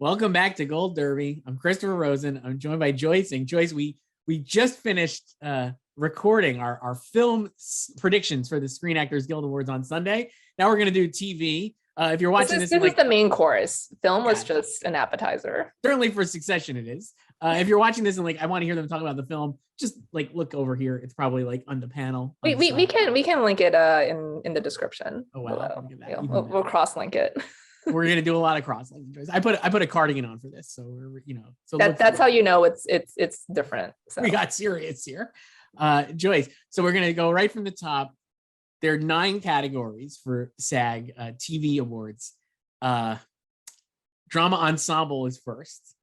Welcome back to Gold Derby. I'm Christopher Rosen. I'm joined by Joyce. And Joyce, we just finished recording our film predictions for the Screen Actors Guild Awards on Sunday. Now we're going to do TV. If you're watching this is the main course. Film was just an appetizer. Certainly for Succession, it is. If you're watching this and I want to hear them talk about the film, just look over here. It's probably on the panel. We can link it in the description. Oh wow! We'll cross link it. We're gonna do a lot of cross linking. I put a cardigan on for this, so we're that's how you know it's different. So. We got serious here, Joyce. So we're gonna go right from the top. There are 9 categories for SAG TV Awards. Drama Ensemble is first.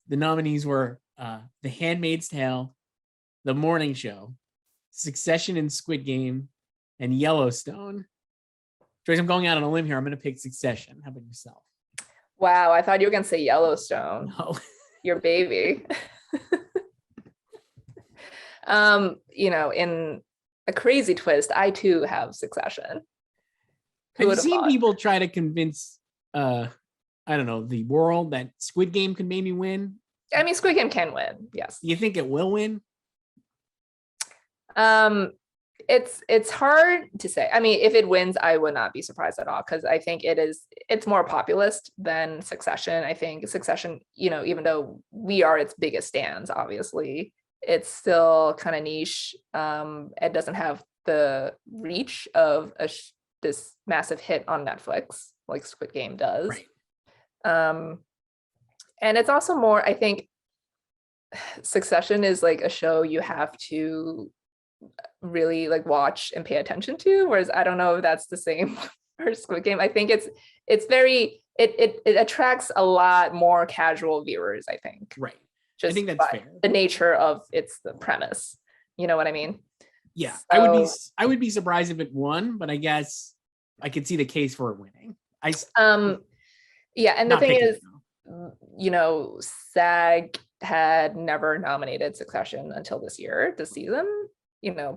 The nominees were The Handmaid's Tale, The Morning Show, Succession and Squid Game, and Yellowstone. Joyce, I'm going out on a limb here. I'm going to pick Succession. How about yourself? Wow, I thought you were going to say Yellowstone. No. Your baby. In a crazy twist, I too have Succession. Have you seen people try to convince, the world that Squid Game could maybe win? I mean, Squid Game can win, yes. Do you think it will win? It's hard to say. I mean, if it wins, I would not be surprised at all, because I think it's more populist than Succession. I think Succession, even though we are its biggest stands, obviously, it's still kind of niche. It doesn't have the reach of this massive hit on Netflix like Squid Game does. Right. And it's also more, I think, Succession is a show you have to really watch and pay attention to, whereas I don't know if that's the same for Squid Game. I think it's very it attracts a lot more casual viewers, I think. Right. Just I think that's fair. The nature of the premise. You know what I mean? Yeah. So, I would be surprised if it won, but I guess I could see the case for it winning. Yeah, and the thing is, SAG had never nominated Succession until this season.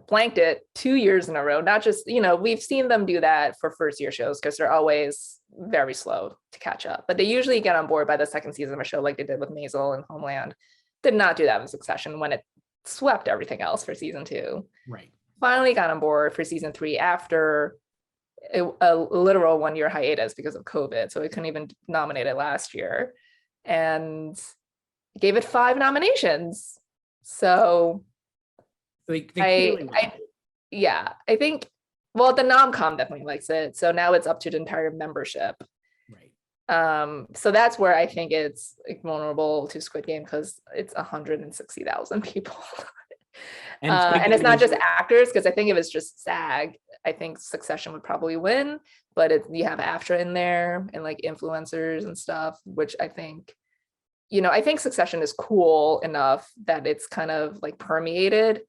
Blanked it 2 years in a row. Not just, we've seen them do that for first year shows because they're always very slow to catch up. But they usually get on board by the second season of a show, like they did with Maisel and Homeland. Did not do that with Succession when it swept everything else for season 2. Right. Finally got on board for season 3 after a literal 1 year hiatus because of COVID. So we couldn't even nominate it last year, and gave it 5 nominations. So I think, well, the nom-com definitely likes it. So now it's up to the entire membership. Right. So that's where I think it's vulnerable to Squid Game, because it's 160,000 people. And it's not just actors, because I think if it's just SAG, I think Succession would probably win, but you have AFTRA in there and influencers and stuff, which I think, I think Succession is cool enough that it's kind of permeated.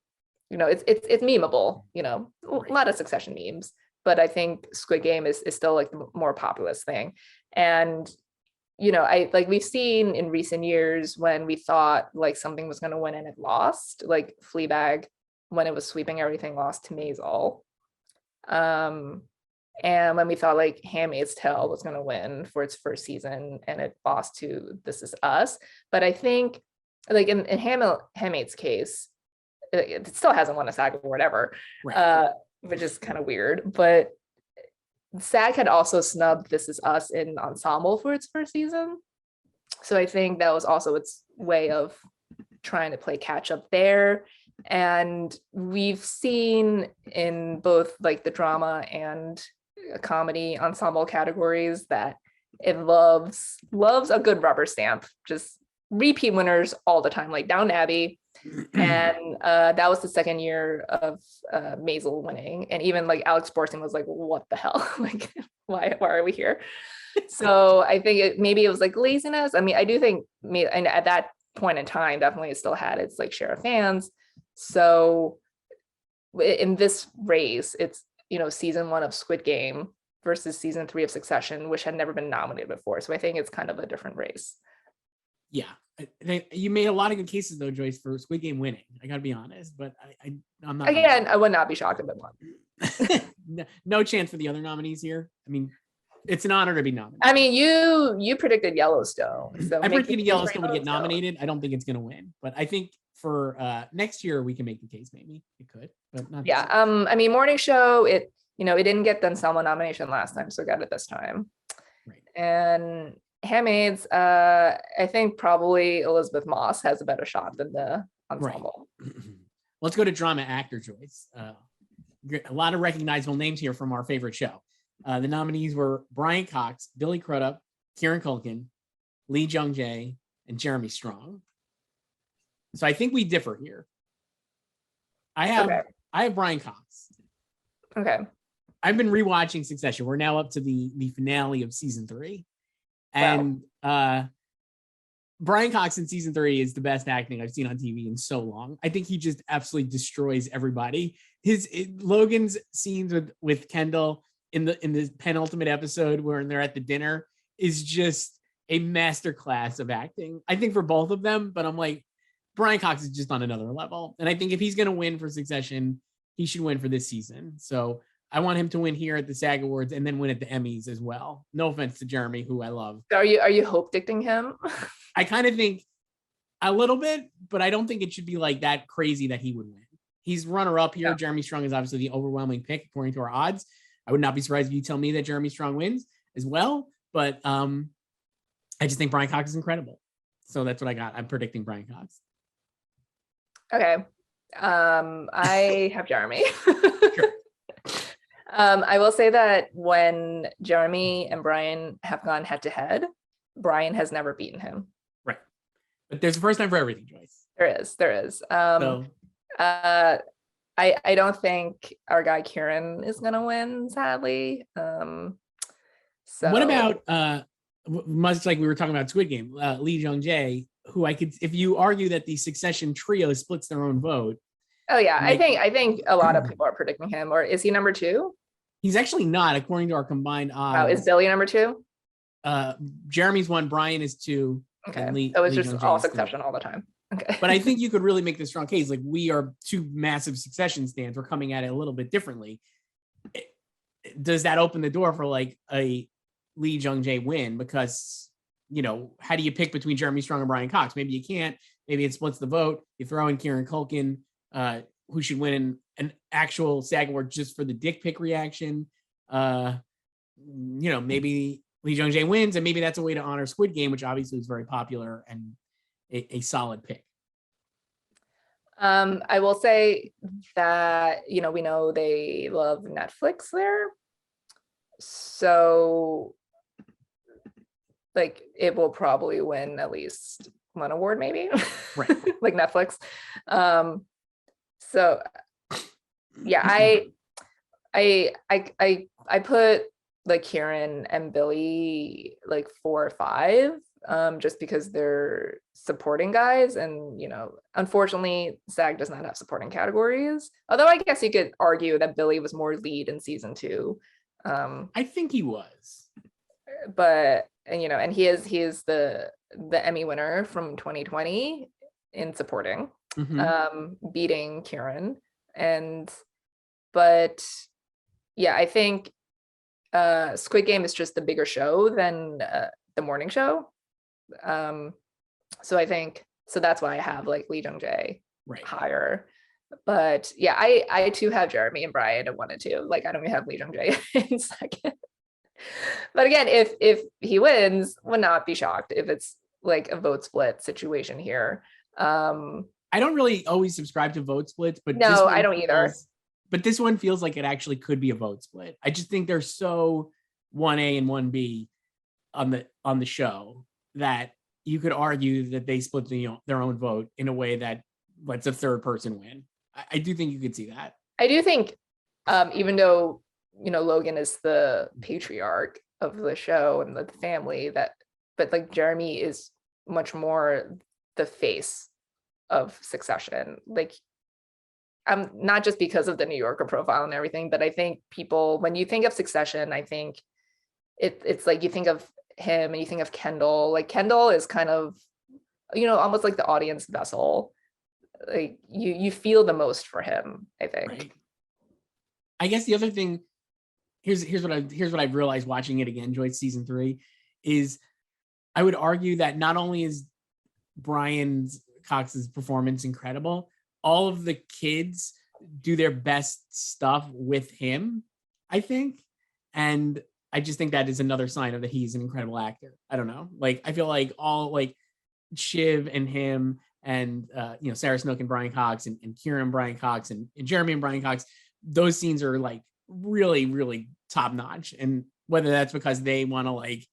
It's memeable, a lot of Succession memes, but I think Squid Game is still the more populist thing. And, we've seen in recent years when we thought something was going to win and it lost, Fleabag, when it was sweeping everything, lost to Maisel. And when we thought Handmaid's Tale was going to win for its first season and it lost to This Is Us. But I think in Handmaid's case, it still hasn't won a SAG award ever, right. Which is kind of weird. But SAG had also snubbed This Is Us in ensemble for its first season. So I think that was also its way of trying to play catch up there. And we've seen in both the drama and comedy ensemble categories that it loves a good rubber stamp, just repeat winners all the time, like Downton Abbey. And that was the second year of Maisel winning, and even Alex Borstein was what the hell, why are we here? So I think maybe it was laziness. I mean, I do think and at that point in time definitely it still had its share of fans. So in this race, it's season 1 of Squid Game versus season 3 of Succession, which had never been nominated before. So I think it's kind of a different race. Yeah, you made a lot of good cases though, Joyce, for Squid Game winning. I gotta be honest, but I'm not. Again, I would not be shocked if it won. No chance for the other nominees here. I mean, It's an honor to be nominated. I mean, you predicted Yellowstone. So I predicted Yellowstone Yellowstone would get nominated. I don't think it's going to win, but I think for next year we can make the case. Maybe it could, but not. Yeah. I mean, morning show. It didn't get the ensemble nomination last time, so got it this time. Right. And Handmaids, I think probably Elisabeth Moss has a better shot than the ensemble. Right. Let's go to drama actor choice. A lot of recognizable names here from our favorite show. The nominees were Brian Cox, Billy Crudup, Kieran Culkin, Lee Jung-jae, and Jeremy Strong. So I think we differ here. I have Brian Cox. Okay. I've been rewatching Succession. We're now up to the finale of season 3. And Brian Cox in season 3 is the best acting I've seen on TV in so long. I think he just absolutely destroys everybody. Logan's scenes with Kendall in the penultimate episode where they're at the dinner is just a masterclass of acting. I think for both of them, but I'm like, Brian Cox is just on another level. And I think if he's going to win for Succession, he should win for this season. So I want him to win here at the SAG Awards and then win at the Emmys as well. No offense to Jeremy, who I love. Are you hope dicting him? I kind of think a little bit, but I don't think it should be like that crazy that he would win. He's runner up here. Yeah. Jeremy Strong is obviously the overwhelming pick according to our odds. I would not be surprised if you tell me that Jeremy Strong wins as well. But I just think Brian Cox is incredible. So that's what I got. I'm predicting Brian Cox. Okay. I have Jeremy. Sure. I will say that when Jeremy and Brian have gone head to head, Brian has never beaten him. Right. But there's a first time for everything, Joyce. There is. I don't think our guy Kieran is gonna win, sadly. So what about much like we were talking about Squid Game, Lee Jung-jae, who if you argue that the Succession trio splits their own vote. Oh yeah, I think a lot of people are predicting him. Or is he number 2? He's actually not, according to our combined odds. Oh, is Billy number 2? Jeremy's 1, Brian is 2. Okay, so it's just all Succession all the time. Okay. But I think you could really make this strong case. Like, we are 2 massive Succession stands. We're coming at it a little bit differently. Does that open the door for like a Lee Jung-jae win? Because, how do you pick between Jeremy Strong and Brian Cox? Maybe you can't. Maybe it splits the vote. You throw in Kieran Culkin, who should win an actual SAG award just for the dick pic reaction. Maybe Lee Jung-jae wins, and maybe that's a way to honor Squid Game, which obviously is very popular and a solid pick. I will say that, we know they love Netflix there. So like it will probably win at least one award, maybe. Right. Like Netflix. So yeah, I put like Kieran and Billy like 4 or 5, just because they're supporting guys, and unfortunately SAG does not have supporting categories. Although I guess you could argue that Billy was more lead in season 2. I think he was, but and he is the Emmy winner from 2020 in supporting, beating Kieran. But yeah, I think Squid Game is just the bigger show than the morning show. So that's why I have like Lee Jung-jae higher. But yeah, I too have Jeremy and Brian at 1 and 2. Like, I don't even have Lee Jung-jae in second. But again, if he wins, would not be shocked if it's like a vote split situation here. I don't really always subscribe to vote splits, but no, I don't either. But this one feels like it actually could be a vote split. I just think they're so 1A and 1B on the show that you could argue that they split their own vote in a way that lets a third person win. I do think you could see that. I do think, even though Logan is the patriarch of the show and the family, but like Jeremy is much more the face of Succession. Like, not just because of the New Yorker profile and everything, but I think people, when you think of Succession, I think it's like you think of him and you think of Kendall. Like, Kendall is kind of, almost like the audience vessel. Like, you feel the most for him, I think. Right. I guess the other thing here's what I've realized watching it again, Joyce, season 3, is I would argue that not only is Brian Cox's performance incredible, all of the kids do their best stuff with him, I think. And I just think that is another sign of that he's an incredible actor. I don't know. Like, I feel like all like Shiv and him and Sarah Snook and Brian Cox and Kieran and Brian Cox and Jeremy and Brian Cox, those scenes are like really, really top notch. And whether that's because they want to like,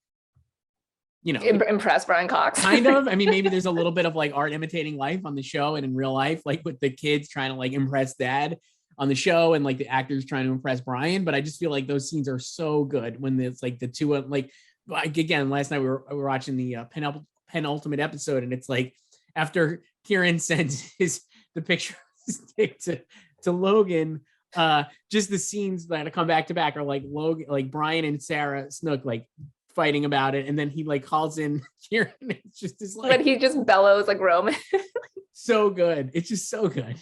impress Brian Cox. Kind of. I mean, maybe there's a little bit of like art imitating life on the show and in real life, like with the kids trying to like impress dad on the show and like the actors trying to impress Brian. But I just feel like those scenes are so good when it's like the two, like again, last night we were watching the penultimate episode, and it's like after Kieran sends the picture of his dick to Logan, just the scenes that come back to back are like Logan, like Brian and Sarah Snook like fighting about it, and then he like calls in Kieran. It's just this like, but he just bellows like Roman. So good. It's just so good.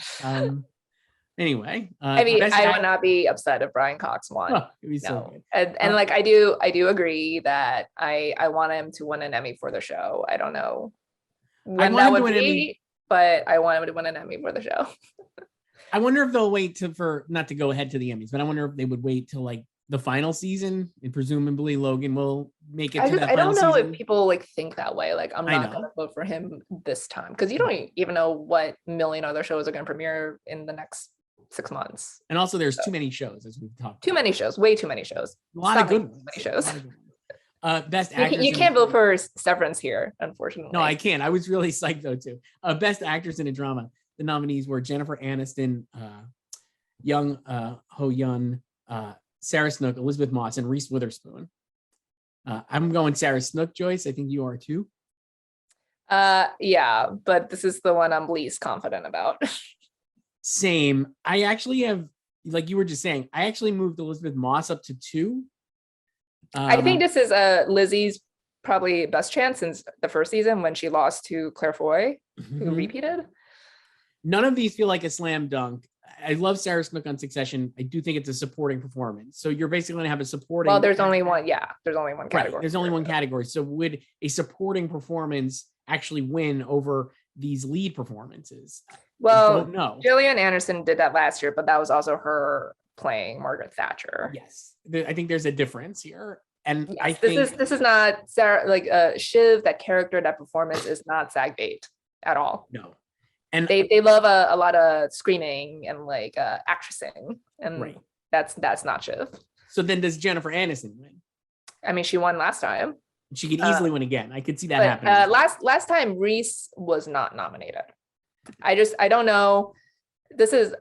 Anyway, I mean, I would not be upset if Brian Cox won. Oh, it'd be so good. And like I do agree that I want him to win an Emmy for the show. I don't know when that would be, but I want him to win an Emmy for the show. I wonder if they'll wait for not to go ahead to the Emmys, but I wonder if they would wait till like the final season, and presumably Logan will make it to that final season. I don't know if people like think that way. Like, I'm not going to vote for him this time, because you don't even know what million other shows are going to premiere in the next 6 months. And also, there's too many shows, as we've talked. Too many shows, way too many shows. A lot of good ones. Many shows. Best actress. You can't vote for Severance here, unfortunately. No, I can't. I was really psyched though too. Best actress in a drama. The nominees were Jennifer Aniston, Young Ho Yun, Sarah Snook, Elisabeth Moss, and Reese Witherspoon. I'm going Sarah Snook, Joyce. I think you are too. Yeah, but this is the one I'm least confident about. Same. I actually have, like you were just saying, I actually moved Elisabeth Moss up to 2. I think this is Lizzie's probably best chance since the first season when she lost to Claire Foy, who repeated. None of these feel like a slam dunk. I love Sarah Snook on Succession. I do think it's a supporting performance. So you're basically going to have a supporting. Well, there's only one. Yeah, there's only one category. Right, there's only one category. So would a supporting performance actually win over these lead performances? Well, no. Gillian Anderson did that last year, but that was also her playing Margaret Thatcher. Yes, I think there's a difference here. And yes, I think this is not Sarah, like Shiv, that character, that performance is not SAG bait at all. No. And they love a lot of screaming and like actressing, and that's not Shiv. So then does Jennifer Aniston win? I mean, she won last time. She could easily win again. I could see that happening. Last time Reese was not nominated. I don't know. This is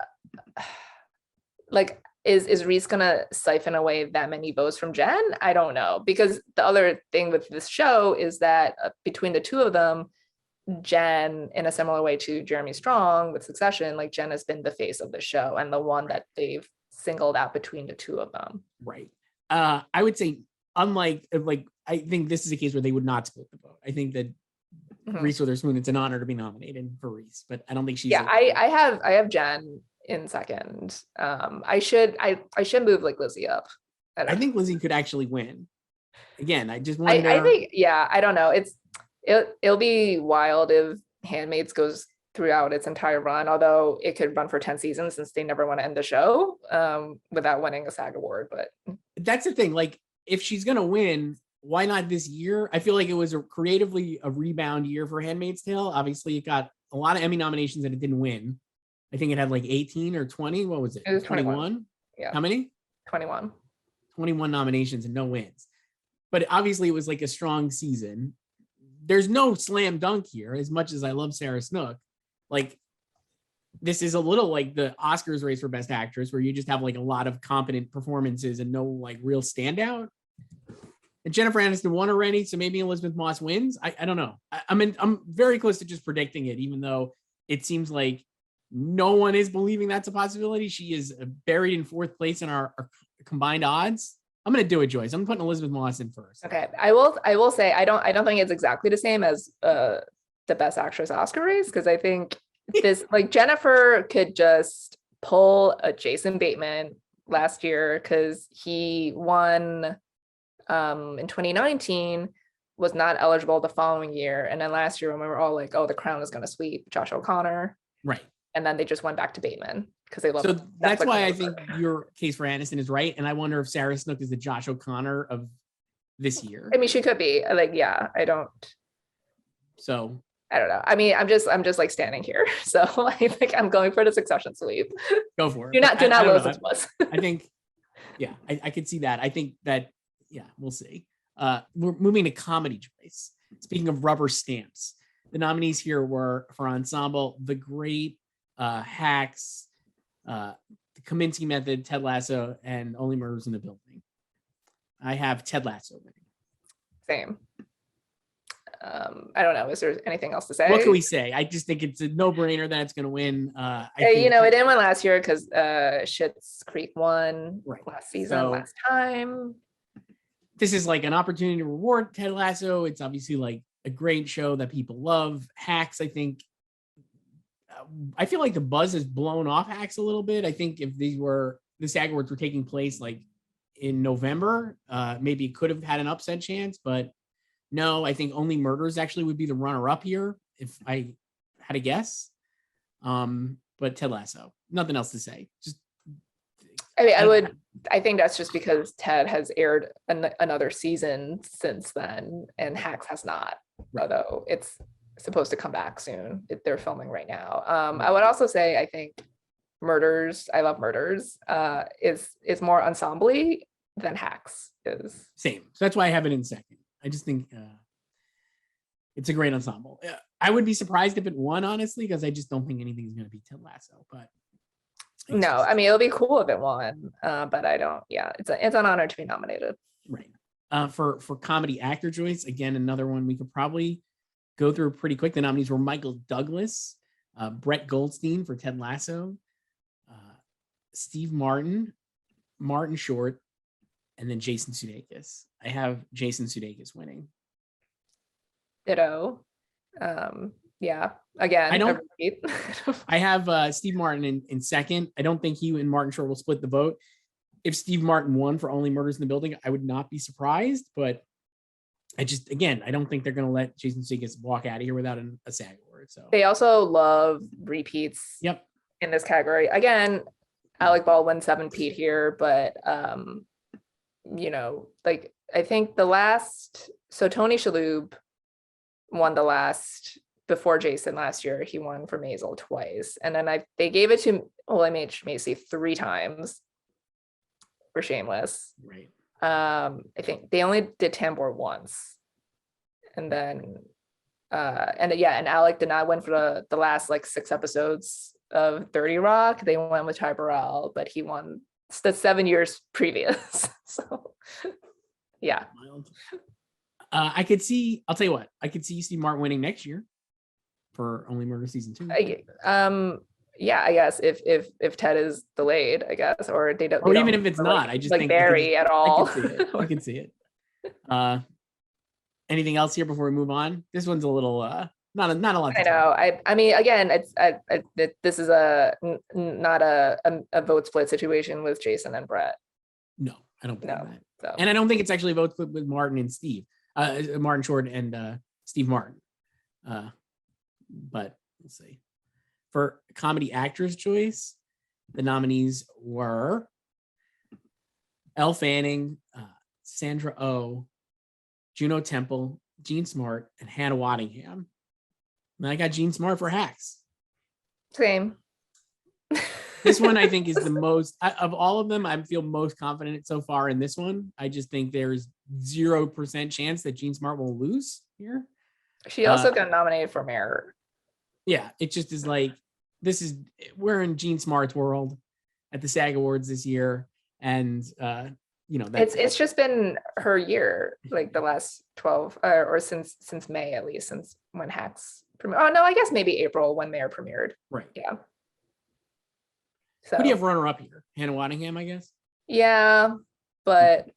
like, is Reese gonna siphon away that many votes from Jen? I don't know, because the other thing with this show is that between the two of them, Jen, in a similar way to Jeremy Strong with Succession, like Jen has been the face of the show and the one that they've singled out between the two of them. Right. I would say, unlike, like, I think this is a case where they would not split the vote. I think that Reese Witherspoon, it's an honor to be nominated for Reese, but I don't think she's. Yeah, I have Jen in second. I should move like Lizzie up. I think Lizzie could actually win. Again, I just wonder. I think, yeah, I don't know. It'll be wild if Handmaid's goes throughout its entire run, although it could run for 10 seasons since they never want to end the show without winning a SAG award. But that's the thing. Like, if she's going to win, why not this year? I feel like it was creatively a rebound year for Handmaid's Tale. Obviously, it got a lot of Emmy nominations and it didn't win. I think it had like 18 or 20. What was it? It was 21. Yeah. How many? 21. 21 nominations and no wins. But obviously, it was like a strong season. There's no slam dunk here, as much as I love Sarah Snook. Like, this is a little like the Oscars race for Best Actress, where you just have like a lot of competent performances and no like real standout. And Jennifer Aniston won already, so maybe Elisabeth Moss wins. I don't know. I'm very close to just predicting it, even though it seems like no one is believing that's a possibility. She is buried in 4th place in our combined odds. I'm going to do it, Joyce. I'm putting Elisabeth Moss in first. Okay. I will say, I don't think it's exactly the same as the Best Actress Oscar race, because I think this, like, Jennifer could just pull a Jason Bateman, last year because he won in 2019, was not eligible the following year. And then last year when we were all like, oh, the crown is going to sweep Josh O'Connor. Right. And then they just went back to Bateman because they love. So that's why I think your case for Aniston is right. And I wonder if Sarah Snook is the Josh O'Connor of this year. I mean, she could be like, yeah, I don't. So I don't know. I mean, I'm just like standing here. So I think I'm going for the Succession sweep. Go for it. Do not listen to us. I think, yeah, I could see that. I think that, yeah, we'll see. We're moving to comedy choice. Speaking of rubber stamps, the nominees here were for ensemble, The Great, Hacks, The Kominsky Method, Ted Lasso, and Only Murders in the Building. I have Ted Lasso winning. Same. I don't know. Is there anything else to say? What can we say? I just think it's a no-brainer that it's going to win. You know, it didn't win last year because Schitt's Creek won last season, last time. This is like an opportunity to reward Ted Lasso. It's obviously like a great show that people love. Hacks, I think, I feel like the buzz has blown off Hacks a little bit. I think if the SAG Awards were taking place like in November, maybe it could have had an upset chance, but no, I think Only Murders actually would be the runner-up here if I had a guess. But Ted Lasso, nothing else to say. Just, I mean, I think that's just because Ted has aired another season since then, and Hacks has not. Although it's supposed to come back soon. They're filming right now. I would also say I think Murders, I love Murders, is more ensemble-y than Hacks is. Same. So that's why I have it in second. I just think it's a great ensemble. I would be surprised if it won, honestly, because I just don't think anything's going to be Ted Lasso. But no, I mean, it'll be cool if it won, but I don't. Yeah, it's an honor to be nominated. Right. For comedy actor choice, again, another one we could probably go through pretty quick. The nominees were Michael Douglas, Brett Goldstein for Ted Lasso, Steve Martin, Martin Short, and then Jason Sudeikis. I have Jason Sudeikis winning. Ditto. Yeah. Again, I have Steve Martin in second. I don't think he and Martin Short will split the vote. If Steve Martin won for Only Murders in the Building, I would not be surprised. But I don't think they're going to let Jason Sudeikis walk out of here without a SAG award. So they also love repeats. Yep. In this category, again, Alec Baldwin 7-peat here, but you know, like I think so Tony Shalhoub won the last before Jason last year. He won for Maisel twice, and then they gave it to William H. Macy 3 times for Shameless. Right. I think they only did Tambor once, and then and Alec did not win for the last like 6 episodes of 30 Rock. They went with Ty Burrell, but he won the 7 years previous. So yeah. I'll tell you what, I could see Steve Martin winning next year for Only Murder season 2. Yeah, I guess if Ted is delayed, I guess, or they don't, or even if it's not, I just like think Barry at all. I can see it. Anything else here before we move on? This one's a little not a lot. I know. I mean, again, this is not a vote split situation with Jason and Brett. No, I don't believe that. So. And I don't think it's actually a vote split with Martin and Steve, Martin Short and Steve Martin. But we'll see. For comedy actress choice, the nominees were Elle Fanning, Sandra Oh, Juno Temple, Jean Smart, and Hannah Waddingham. And I got Jean Smart for Hacks. Same. This one I think is the most of all of them. I feel most confident so far in this one. I just think there's 0% chance that Jean Smart will lose here. She also got nominated for Mayor. Yeah, it just is like we're in Jean Smart's world at the SAG Awards this year, and you know it's just been her year, like the last 12 or since May, at least since when Hacks premiered. Oh no, I guess maybe April when Mayor premiered. Right. Yeah. So who do you have runner up here? Hannah Waddingham, I guess. Yeah, but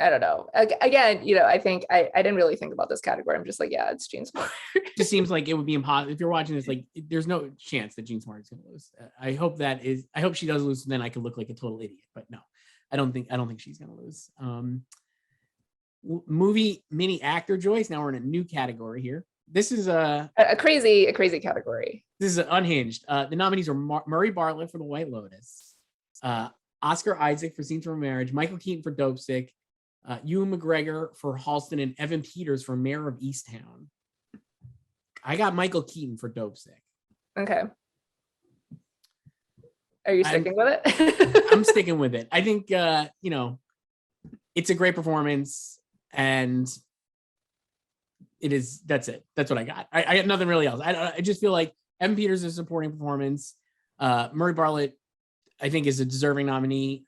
I don't know. Again, I think I didn't really think about this category. I'm just like, yeah, it's Gene Smart. Just seems like it would be impossible if you're watching this. Like, there's no chance that Gene Smart is going to lose. I hope she does lose, and then I could look like a total idiot. But no, I don't think she's going to lose. Movie mini actor Joyce. Now we're in a new category here. This is a crazy category. This is unhinged. The nominees are Murray Bartlett for The White Lotus, Oscar Isaac for Scenes from a Marriage, Michael Keaton for Dopesick, Ewan McGregor for Halston, and Evan Peters for Mayor of Easttown. I got Michael Keaton for Dopesick. Okay. Are you sticking with it? I'm sticking with it. I think it's a great performance, and it is. That's it. That's what I got. I got nothing really else. I just feel like Evan Peters is a supporting performance. Murray Bartlett, I think, is a deserving nominee.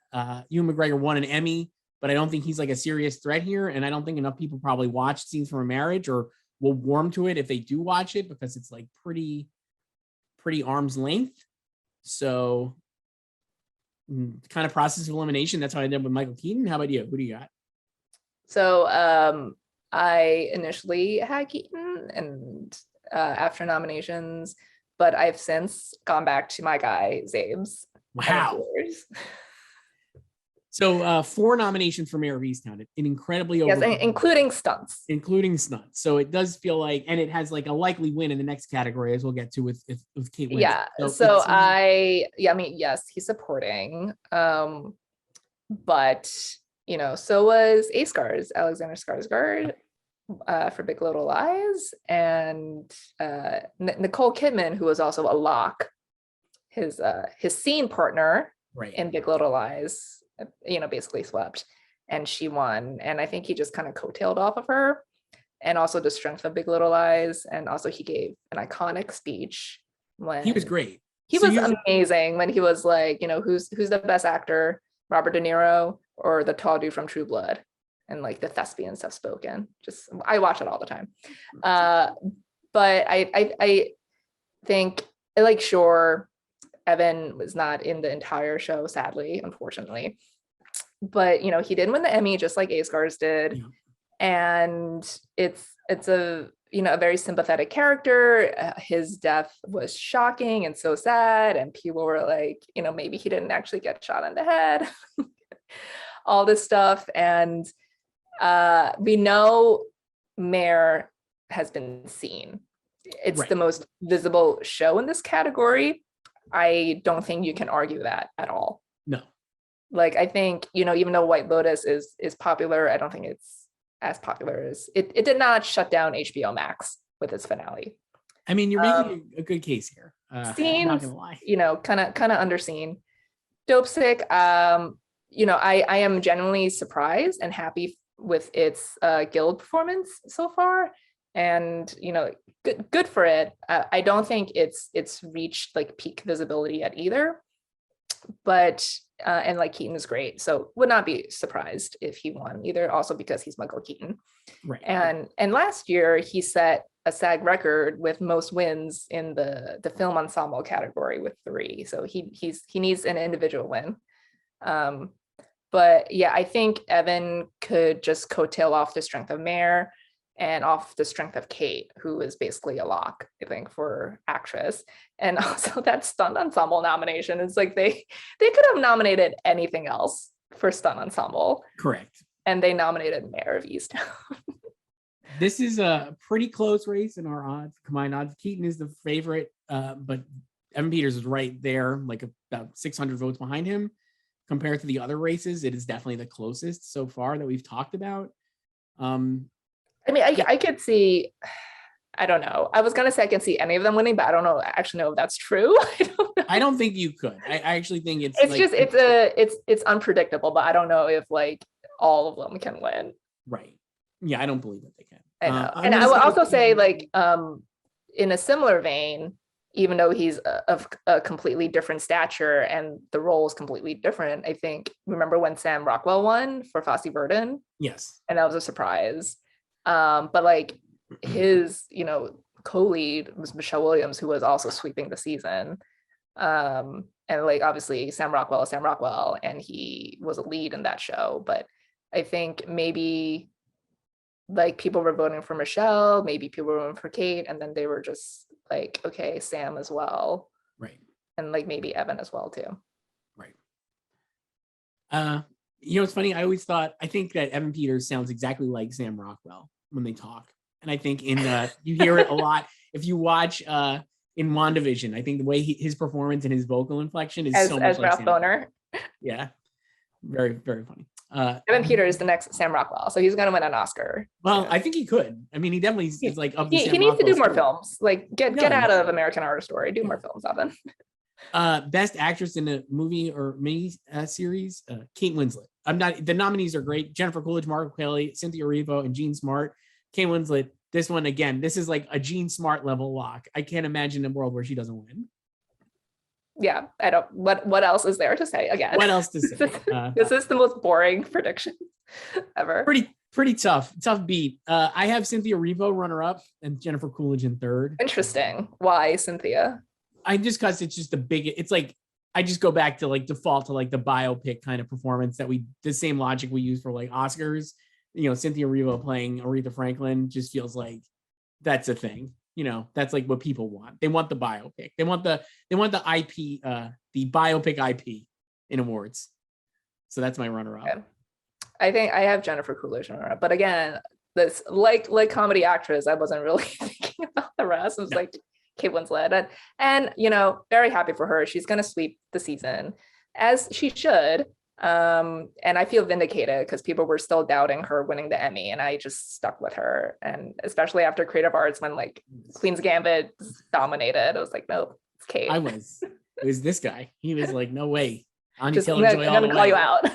Ewan McGregor won an Emmy, but I don't think he's like a serious threat here. And I don't think enough people probably watched Scenes from a Marriage or will warm to it if they do watch it, because it's like pretty arm's length. So kind of process of elimination. That's how I did with Michael Keaton. How about you? Who do you got? So I initially had Keaton and after nominations, but I've since gone back to my guy, Zabes. Wow. So 4 nominations for Mayor of Easttown, an incredibly including stunts. So it does feel like, and it has like a likely win in the next category, as we'll get to with Kate Winslet. Yeah. Yes, he's supporting. But so was Alexander Skarsgård for Big Little Lies, and Nicole Kidman, who was also a lock, his scene partner in Big Little Lies, basically swept, and she won. And I think he just kind of coattailed off of her, and also the strength of Big Little Lies. And also he gave an iconic speech when he was great. He was amazing when he was like, who's the best actor, Robert De Niro or the tall dude from True Blood? And like the thespian stuff spoken. Just, I watch it all the time. But I think, like, sure, Evan was not in the entire show, sadly, unfortunately. But he did win the Emmy, just like Skarsgård did. Yeah. And it's a a very sympathetic character. His death was shocking and so sad, and people were like, maybe he didn't actually get shot in the head. All this stuff. And we know Mayor has been seen. It's the most visible show in this category. I don't think you can argue that at all. No. Like, I think, even though White Lotus is popular, I don't think it's as popular as it did not shut down HBO Max with its finale. I mean, you're making a good case here. Scenes, I'm not gonna lie. Kind of underseen. Dopesick, I am genuinely surprised and happy with its guild performance so far, and good for it. I don't think it's reached like peak visibility yet either, but and like Keaton is great, so would not be surprised if he won either, also because he's Michael Keaton. And last year he set a SAG record with most wins in the film ensemble category with 3, so he needs an individual win. But yeah, I think Evan could just coattail off the strength of Mayor and off the strength of Kate, who is basically a lock, I think, for actress. And also that stunt ensemble nomination is like they could have nominated anything else for stunt ensemble. Correct. And they nominated Mayor of Easttown. This is a pretty close race in our combined odds. Keaton is the favorite, but Evan Peters is right there, like about 600 votes behind him. Compared to the other races, it is definitely the closest so far that we've talked about. I mean, I could see, I don't know. I was going to say I can see any of them winning, but I don't know actually know if that's true. I don't think you could. I actually think it's it's unpredictable, but I don't know if like all of them can win. Right. Yeah, I don't believe that they can. I know. And I will also say, like, in a similar vein, even though he's of a completely different stature and the role is completely different, I think, remember when Sam Rockwell won for Fosse Verdon? Yes. And that was a surprise. But like his, co-lead was Michelle Williams, who was also sweeping the season. And like, obviously Sam Rockwell, and he was a lead in that show. But I think maybe like people were voting for Michelle, maybe people were voting for Kate, and then they were just like, okay, Sam as well. Right. And like maybe Evan as well too. Right. It's funny. I think that Evan Peters sounds exactly like Sam Rockwell when they talk. And I think you hear it a lot. If you watch in WandaVision, I think the way his performance and his vocal inflection is so much As like Ralph Sam. Boner. Yeah. Very, very funny. Evan Peters is the next Sam Rockwell, so he's gonna win an Oscar. Well, I think he could. I mean, he definitely is like up the Sam he needs to do more Rockwell films. Like get out of American Horror Story. Do more films, Evan. Best actress in a movie or mini series, Kate Winslet. The nominees are great. Jennifer Coolidge, Margaret Qualley, Cynthia Erivo, and Jean Smart. Kate Winslet. This one again. This is like a Jean Smart level lock. I can't imagine a world where she doesn't win. Yeah, I don't. What else is there to say? Again, what else to say? This is the most boring prediction ever. Pretty tough beat. I have Cynthia Erivo runner up and Jennifer Coolidge in third. Interesting. Why Cynthia? Because it's just it's like I just go back to like default to like the biopic kind of performance that the same logic we use for like Oscars. Cynthia Erivo playing Aretha Franklin just feels like that's a thing. That's like what people want. They want the biopic. They want the IP, the biopic IP in awards. So that's my runner up. Okay. I think I have Jennifer Coolidge runner up, but again, this like comedy actress, I wasn't really thinking about the rest. It was like Kate Winslet, and very happy for her. She's gonna sweep the season, as she should. And I feel vindicated because people were still doubting her winning the Emmy, and I just stuck with her. And especially after Creative Arts, when like Queen's Gambit dominated, I was like, nope, it's Kate. It was this guy. He was like, no way. I'm gonna call you out.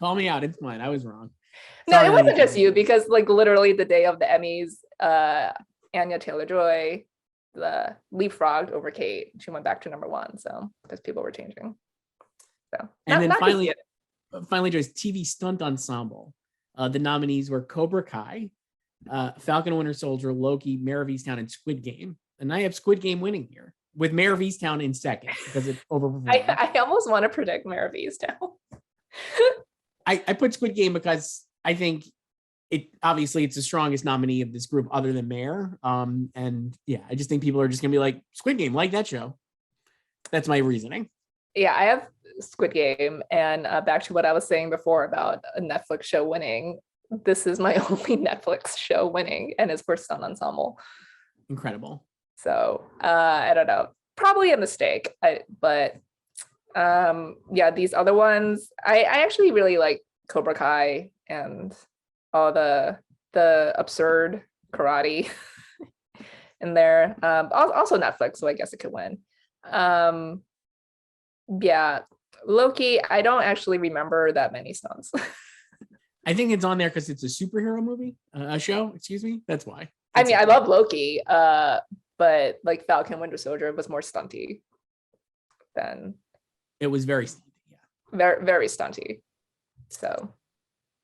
Call me out. It's fine. I was wrong. No, it wasn't just you, because like literally the day of the Emmys, Anya Taylor-Joy leapfrogged over Kate. She went back to number 1, so because people were changing. So, and then finally, Joyce, TV stunt ensemble. The nominees were Cobra Kai, Falcon and Winter Soldier, Loki, Mare of Easttown, and Squid Game. And I have Squid Game winning here, with Mare of Easttown in second because it overperformed. I almost want to predict Mare of Easttown. I put Squid Game because I think it's the strongest nominee of this group other than Mare. And yeah, I just think people are just gonna be like, Squid Game, like that show. That's my reasoning. Yeah, I have Squid Game, and back to what I was saying before about a Netflix show winning. This is my only Netflix show winning, and it's for Stunt Ensemble. Incredible. So I don't know, probably a mistake, but yeah, these other ones, I actually really like Cobra Kai and all the absurd karate in there. Also Netflix, so I guess it could win. Yeah, Loki, I don't actually remember that many stunts. I think it's on there because it's a superhero movie, a show, excuse me. That's why. I mean, I love Loki, but like Falcon Winter Soldier was more stunty than. It was very stunty, yeah. Very, very stunty. So.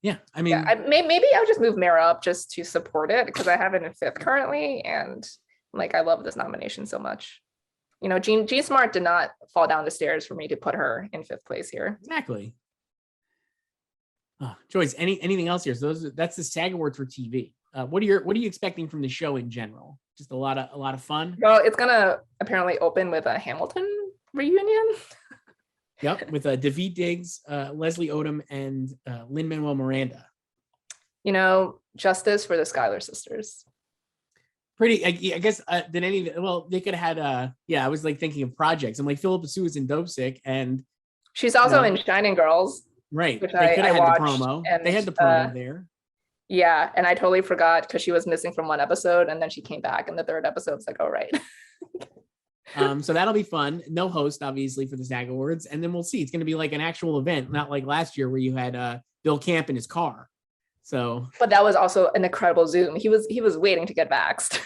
Yeah, I mean. Yeah, maybe I'll just move Mara up just to support it, because I have it in 5th currently, and like I love this nomination so much. Jean Smart did not fall down the stairs for me to put her in 5th place here. Exactly. Joyce, anything else here? So that's the SAG Awards for TV. What are you expecting from the show in general? Just a lot of fun. Well, it's gonna apparently open with a Hamilton reunion. Yep, with Daveed Diggs, Leslie Odom, and Lin-Manuel Miranda. Justice for the Schuyler sisters. Pretty, I guess. They could have had. I was like thinking of projects. I'm like, Philippa Sue is in Dope Sick, and she's also in Shining Girls. Right. Which they could have had the promo. And, they had the promo there. Yeah, and I totally forgot because she was missing from 1 episode, and then she came back in the 3rd episode. It's like, oh right. So that'll be fun. No host, obviously, for the SAG Awards, and then we'll see. It's going to be like an actual event, not like last year where you had Bill Camp in his car. So, but that was also an incredible Zoom. He was waiting to get vaxxed.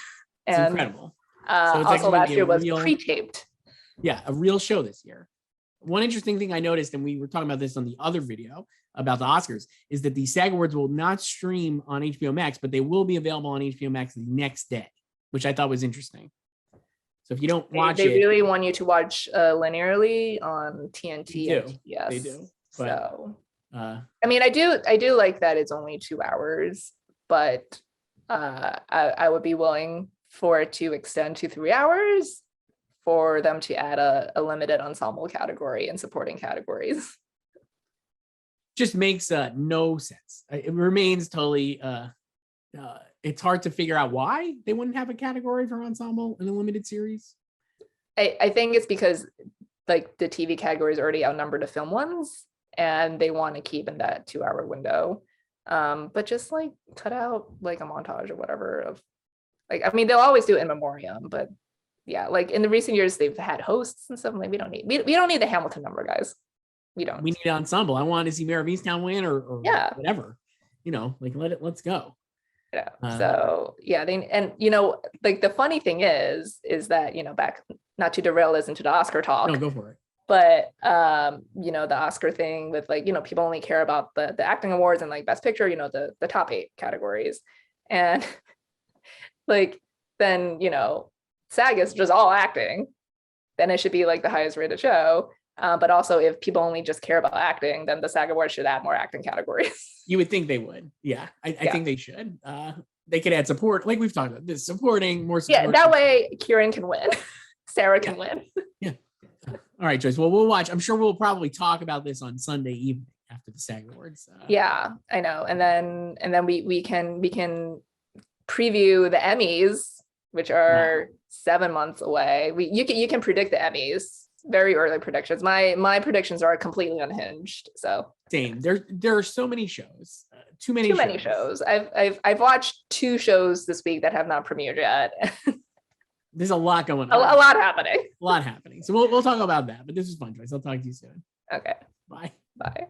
And it's incredible. So it's also last year was pre-taped. Yeah, a real show this year. One interesting thing I noticed, and we were talking about this on the other video about the Oscars, is that the SAG Awards will not stream on HBO Max, but they will be available on HBO Max the next day, which I thought was interesting. So if you don't watch they really want you to watch linearly on TNT. They do. So I mean, I do like that it's only 2 hours, but I would be willing for it to extend to 3 hours, for them to add a limited ensemble category and supporting categories. Just makes no sense. It remains totally. It's hard to figure out why they wouldn't have a category for ensemble in a limited series. I think it's because like the TV category is already outnumbered the film ones, and they want to keep in that 2 hour window. But just like cut out like a montage or whatever of like, I mean, they'll always do it in memoriam, but yeah, like in the recent years they've had hosts and stuff. Like we don't need the Hamilton number, guys. We don't. We need ensemble. I want to see Mayor of Easttown win or Yeah, whatever. Like let's go. Yeah. So yeah, like the funny thing is that, back, not to derail this into the Oscar talk. No, go for it. But the Oscar thing with like, people only care about the acting awards and like best picture, the top 8 categories. And like then, SAG is just all acting, then it should be like the highest rated show. But also if people only just care about acting, then the SAG Awards should add more acting categories. You would think they would. Yeah, I think they should. They could add support, like we've talked about this, supporting more support. Yeah, that way Kieran can win. Sarah can win. Yeah. All right, Joyce. Well, we'll watch. I'm sure we'll probably talk about this on Sunday evening after the SAG Awards. Yeah, I know. And then we can preview the Emmys, which are 7 months away. You can predict the Emmys. Very early predictions. My predictions are completely unhinged. So same. There are so many shows. Too many shows. I've watched 2 shows this week that have not premiered yet. There's a lot going on. A lot happening. A lot happening. So we'll talk about that. But this is fun, Joyce. I'll talk to you soon. Okay. Bye. Bye.